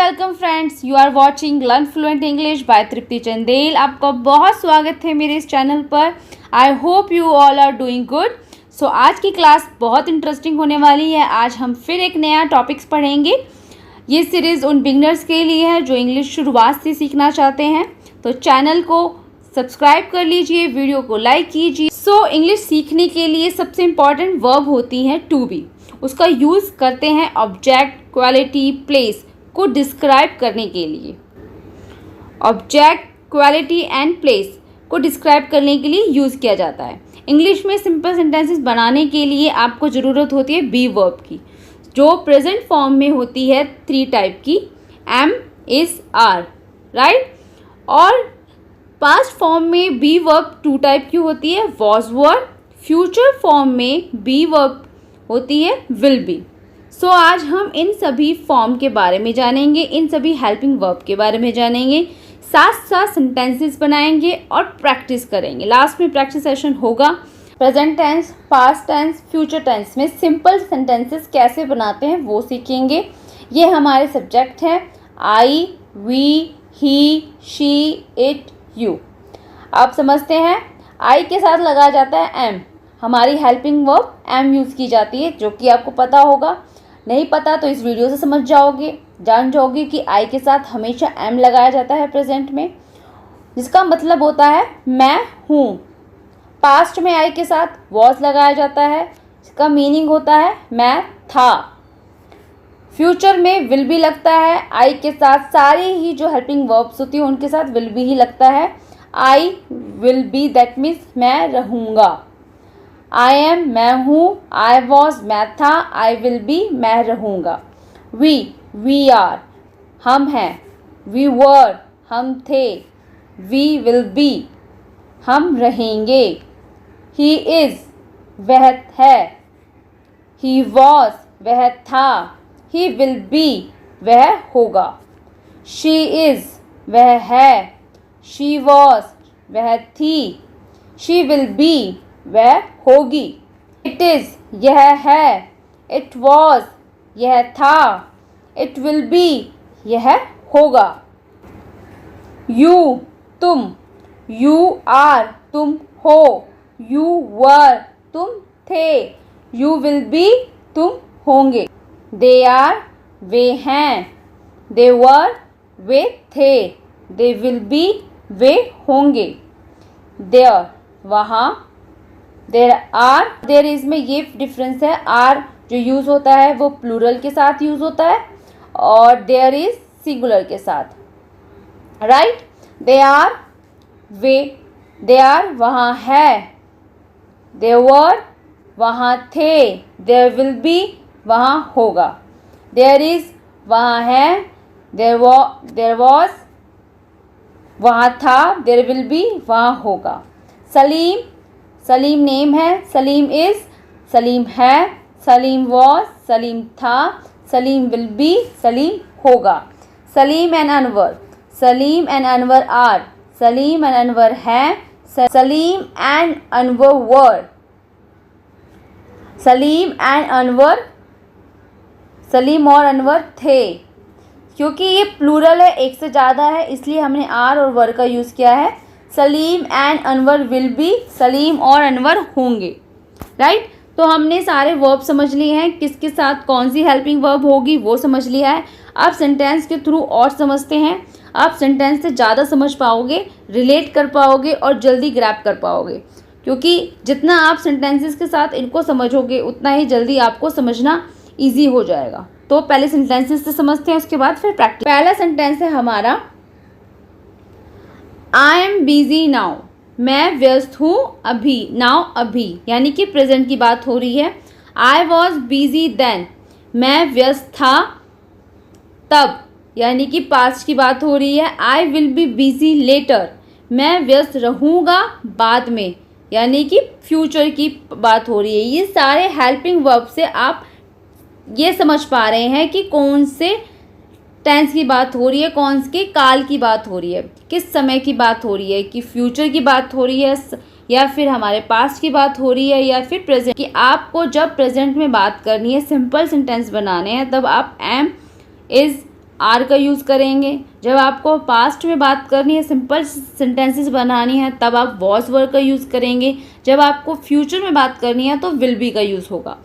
Welcome friends, you are watching learn fluent English by Tripti Chandel. आपका बहुत स्वागत है मेरे इस चैनल पर। I hope you all are doing good. So आज की क्लास बहुत इंटरेस्टिंग होने वाली है। आज हम फिर एक नया टॉपिक्स पढ़ेंगे। ये सीरीज़ उन बिगनर्स के लिए है जो इंग्लिश शुरुआत से सीखना चाहते हैं। तो चैनल को सब्सक्राइब कर लीजिए, वीडियो को लाइक कीजिए। सो इंग्लिश सीखने के लिए सबसे इम्पॉर्टेंट वर्ब होती है टू बी। उसका यूज़ करते हैं ऑब्जेक्ट, क्वालिटी, प्लेस को डिस्क्राइब करने के लिए। ऑब्जेक्ट, क्वालिटी एंड प्लेस को डिस्क्राइब करने के लिए यूज़ किया जाता है। इंग्लिश में सिंपल सेंटेंसेस बनाने के लिए आपको ज़रूरत होती है बी वर्ब की, जो प्रेजेंट फॉर्म में होती है 3 टाइप की, एम, इज, आर, राइट। और पास्ट फॉर्म में बी वर्ब 2 टाइप की होती है, वॉज वर। फ्यूचर फॉर्म में बी वर्ब होती है विल बी। सो आज हम इन सभी फॉर्म के बारे में जानेंगे, इन सभी हेल्पिंग वर्ब के बारे में जानेंगे, साथ साथ सेंटेंसेस बनाएंगे और प्रैक्टिस करेंगे। लास्ट में प्रैक्टिस सेशन होगा। Present tense, past tense, future tense में सिंपल सेंटेंसेस कैसे बनाते हैं वो सीखेंगे। ये हमारे सब्जेक्ट हैं I, we, he, she, it, you. आप समझते हैं आई के साथ लगाया जाता है एम। हमारी हेल्पिंग वर्ब एम यूज़ की जाती है, जो कि आपको पता होगा। नहीं पता तो इस वीडियो से समझ जाओगे, जान जाओगे कि आई के साथ हमेशा एम लगाया जाता है प्रेजेंट में, जिसका मतलब होता है मैं हूँ। पास्ट में आई के साथ वॉज लगाया जाता है, जिसका मीनिंग होता है मैं था। फ्यूचर में विल बी लगता है आई के साथ। सारी ही जो हेल्पिंग वर्ब्स होती है उनके साथ विल बी ही लगता है। I will B, that means मैं रहूँगा। आई एम, मैं हूँ। आई वॉज, मैं था। आई विल बी, मैं रहूँगा। वी आर, हम हैं। वी वर, हम थे। वी विल बी, हम रहेंगे। ही इज़, वह है। ही वॉज, वह था। ही विल बी, वह होगा। शी इज़, वह है। शी वॉज, वह थी। शी विल बी, वह होगी। इट इज़, यह है। इट वॉज, यह था। इट विल बी, यह होगा। यू, तुम। यू आर, तुम हो। यू वर, तुम थे। यू विल बी, तुम होंगे। दे आर, वे हैं। दे वर, वे थे। दे विल बी, वे होंगे। देयर, वहाँ। देयर आर, देयर इज में ये डिफरेंस है, आर जो यूज़ होता है वो प्लूरल के साथ यूज़ होता है और देयर इज सिंगुलर के साथ, राइट। दे आर, वे। दे आर, वहाँ है। देयर वर, वहाँ थे। देयर विल बी, वहाँ होगा। देयर इज, वहाँ है। देयर वॉज, वहाँ था। देयर विल बी, वहाँ होगा। सलीम, सलीम नेम है। सलीम इज़, सलीम है। सलीम वॉज, सलीम था। सलीम विल बी, सलीम होगा। Salim and Anwar, Salim and Anwar are. Salim and Anwar हैं। Salim and Anwar were. Salim and Anwar, Salim और अनवर थे। क्योंकि ये प्लूरल है, एक से ज़्यादा है, इसलिए हमने आर और वर का यूज़ किया है। Salim and Anwar will be, Salim और अनवर होंगे, राइट। तो हमने सारे वर्ब समझ लिए हैं, किसके साथ कौन सी हेल्पिंग वर्ब होगी वो समझ लिया है। अब सेंटेंस के थ्रू और समझते हैं। आप सेंटेंस से ज़्यादा समझ पाओगे, रिलेट कर पाओगे और जल्दी ग्रैब कर पाओगे, क्योंकि जितना आप सेंटेंसेस के साथ इनको समझोगे उतना ही जल्दी आपको समझना ईजी हो जाएगा। तो पहले सेंटेंसेस से समझते हैं, उसके बाद फिर प्रैक्टिस। पहला सेंटेंस है हमारा आई एम बिजी नाउ। मैं व्यस्त हूँ अभी। नाउ, अभी, यानी कि प्रेजेंट की बात हो रही है। I was busy then. मैं व्यस्त था तब, यानी कि पास्ट की बात हो रही है। I will be busy later. मैं व्यस्त रहूँगा बाद में, यानी कि फ्यूचर की बात हो रही है। ये सारे हेल्पिंग वर्ब से आप ये समझ पा रहे हैं कि कौन से टेंस की बात हो रही है, कौन से काल की बात हो रही है, किस समय की बात हो रही है, कि फ्यूचर की बात हो रही है या फिर हमारे पास्ट की बात हो रही है या फिर प्रेजेंट की। आपको जब प्रेजेंट में बात करनी है, सिंपल सेंटेंस बनाने हैं, तब आप एम, इज़, आर का यूज़ करेंगे। जब आपको पास्ट में बात करनी है, सिंपल सेंटेंसेस बनानी है, तब आप वॉज वर का यूज़ करेंगे। जब आपको फ्यूचर में बात करनी है तो विल बी का यूज़ होगा।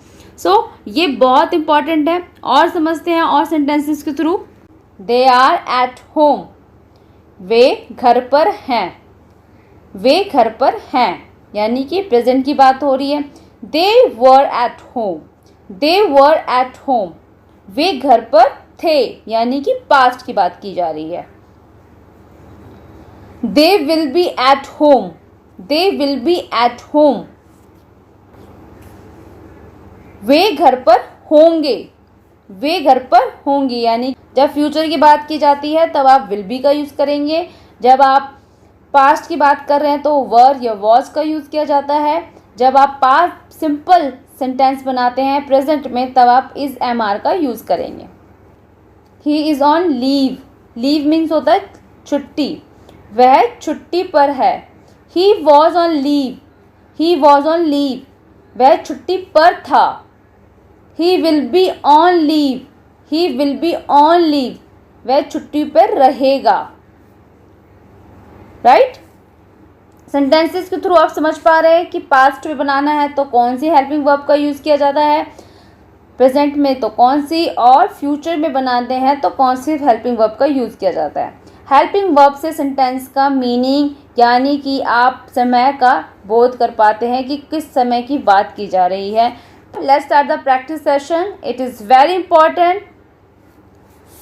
ये बहुत इंपॉर्टेंट है। और समझते हैं और सेंटेंसेस के थ्रू। दे आर एट होम, वे घर पर हैं। वे घर पर हैं यानी कि प्रेजेंट की बात हो रही है। They were at home, they were at home, वे घर पर थे यानी कि पास्ट की बात की जा रही है। They will be at home, they will be at home, वे घर पर होंगे। वे घर पर होंगे यानी जब फ्यूचर की बात की जाती है तब आप विल बी का यूज़ करेंगे। जब आप पास्ट की बात कर रहे हैं तो वर या वॉज का यूज़ किया जाता है। जब आप पास्ट सिंपल सेंटेंस बनाते हैं प्रेजेंट में तब आप इज एम आर का यूज़ करेंगे। He is on leave, leave means होता है छुट्टी, वह छुट्टी पर है। He was on leave, he was on leave, वह छुट्टी पर था। He will be on leave, he will be on leave, वह छुट्टी पर रहेगा। राइट? सेंटेंसेस के थ्रू आप समझ पा रहे हैं कि पास्ट में बनाना है तो कौन सी हेल्पिंग वर्ब का यूज़ किया जाता है, प्रेजेंट में तो कौन सी, और फ्यूचर में बनाते हैं तो कौन सी हेल्पिंग वर्ब का यूज़ किया जाता है। हेल्पिंग वर्ब से सेंटेंस का मीनिंग यानी कि आप समय का बोध कर पाते हैं कि किस समय की बात की जा रही है। Let's start the practice session. It is very important.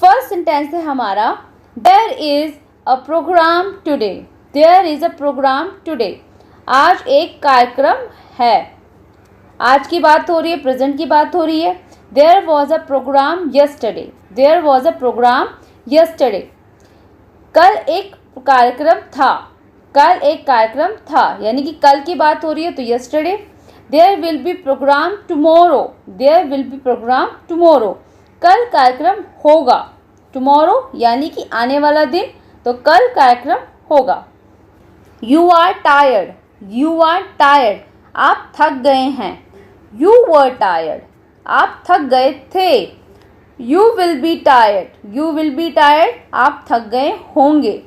First sentence है हमारा, there is a program today, there is a program today, आज एक कार्यक्रम है। आज की बात हो रही है, प्रेजेंट की बात हो रही है। There was a program yesterday, there was a program yesterday, कल एक कार्यक्रम था, कल एक कार्यक्रम था यानी कि कल की बात हो रही है तो yesterday. There will be program tomorrow, there will be program tomorrow, कल कार्यक्रम होगा। टुमारो यानी कि आने वाला दिन, तो कल कार्यक्रम होगा। You are tired, you are tired, आप थक गए हैं। यू वर टायर्ड, आप थक गए थे। You will be tired, you will be tired, आप थक गए होंगे।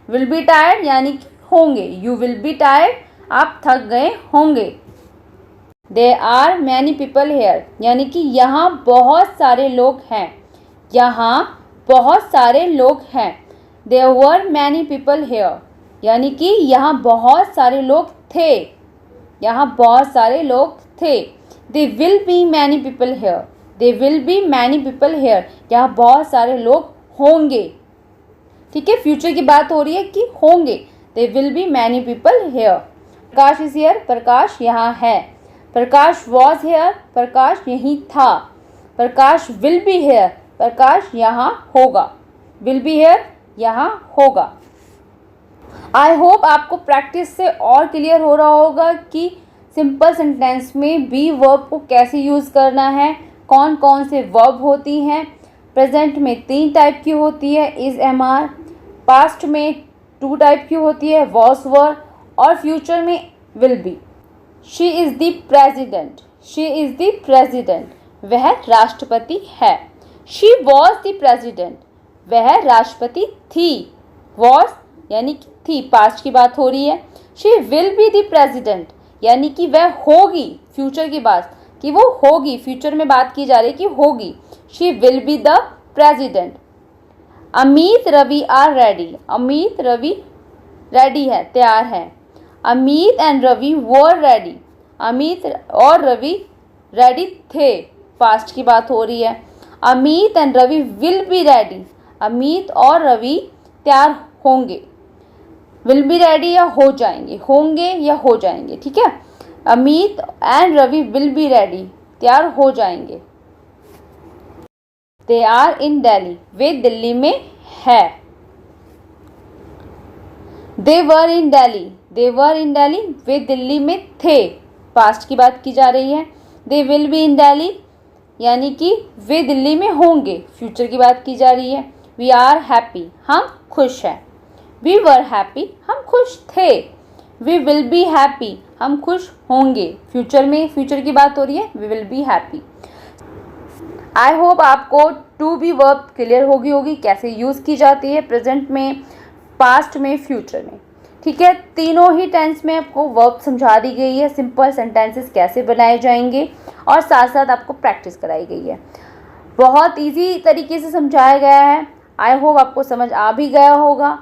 विल बी टायर्ड यानी कि होंगे। यू विल बी टायर्ड, आप थक गए होंगे। There are many people here यानी कि यहाँ बहुत सारे लोग हैं, यहाँ बहुत सारे लोग हैं। There were many people here यानी कि यहाँ बहुत सारे लोग थे, यहाँ बहुत सारे लोग थे। दे will be many people hair, they will be many people hair, यहाँ बहुत सारे लोग होंगे। ठीक है, फ्यूचर की बात हो रही है कि होंगे। They will be many people here. Prakash is here, Prakash यहाँ है। प्रकाश वॉज हेयर, प्रकाश यहीं था। Prakash will be here, Prakash यहाँ होगा। विल बी हेयर यहाँ होगा। आई होप आपको प्रैक्टिस से और क्लियर हो रहा होगा कि सिंपल सेंटेंस में बी वर्ब को कैसे यूज़ करना है, कौन कौन से वर्ब होती हैं। प्रेजेंट में 3 टाइप की होती है, इज एम आर। पास्ट में 2 टाइप की होती है, वॉज वर, और फ्यूचर में will be. She is the president, she is the president, वह राष्ट्रपति है। शी वॉज द प्रेजिडेंट, वह राष्ट्रपति थी। वॉज यानी कि थी, पास्ट की बात हो रही है। She will be the president यानी कि वह होगी, फ्यूचर की बात कि वो होगी, फ्यूचर में बात की जा रही है कि होगी। She will be the president. Amit Ravi are ready, Amit Ravi ready है, तैयार है। Amit and Ravi were ready, Amit और रवि रेडी थे, पास्ट की बात हो रही है। Amit and Ravi will be ready, Amit और रवि तैयार होंगे। विल बी रेडी या हो जाएंगे, होंगे या हो जाएंगे। ठीक है, Amit and Ravi will be ready, तैयार हो जाएंगे। दे आर इन दिल्ली, वे दिल्ली में है। दे वर इन दिल्ली, दे वर इन दिल्ली, वे दिल्ली में थे, पास्ट की बात की जा रही है। They will be in Delhi यानी कि वे दिल्ली में होंगे, फ्यूचर की बात की जा रही है। वी आर हैप्पी, हम खुश हैं। वी वर हैप्पी, हम खुश थे। वी विल बी हैप्पी, हम खुश होंगे, फ्यूचर में, फ्यूचर की बात हो रही है। We will be happy. I hope आपको टू बी वर्ब क्लियर होगी कैसे यूज़ की जाती है प्रेजेंट में, पास्ट में, फ्यूचर में। ठीक है, तीनों ही टेंस में आपको वर्ब समझा दी गई है, सिंपल सेंटेंसेस कैसे बनाए जाएंगे और साथ साथ आपको प्रैक्टिस कराई गई है। बहुत इजी तरीके से समझाया गया है। आई होप आपको समझ आ भी गया होगा।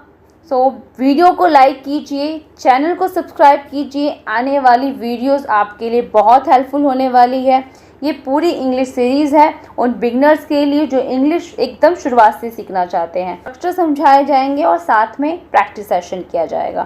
सो वीडियो को लाइक कीजिए, चैनल को सब्सक्राइब कीजिए, आने वाली वीडियोस आपके लिए बहुत हेल्पफुल होने वाली है। ये पूरी इंग्लिश सीरीज़ है उन बिगनर्स के लिए जो इंग्लिश एकदम शुरुआत से सीखना चाहते हैं। एक्स्ट्रा समझाए जाएंगे और साथ में प्रैक्टिस सेशन किया जाएगा।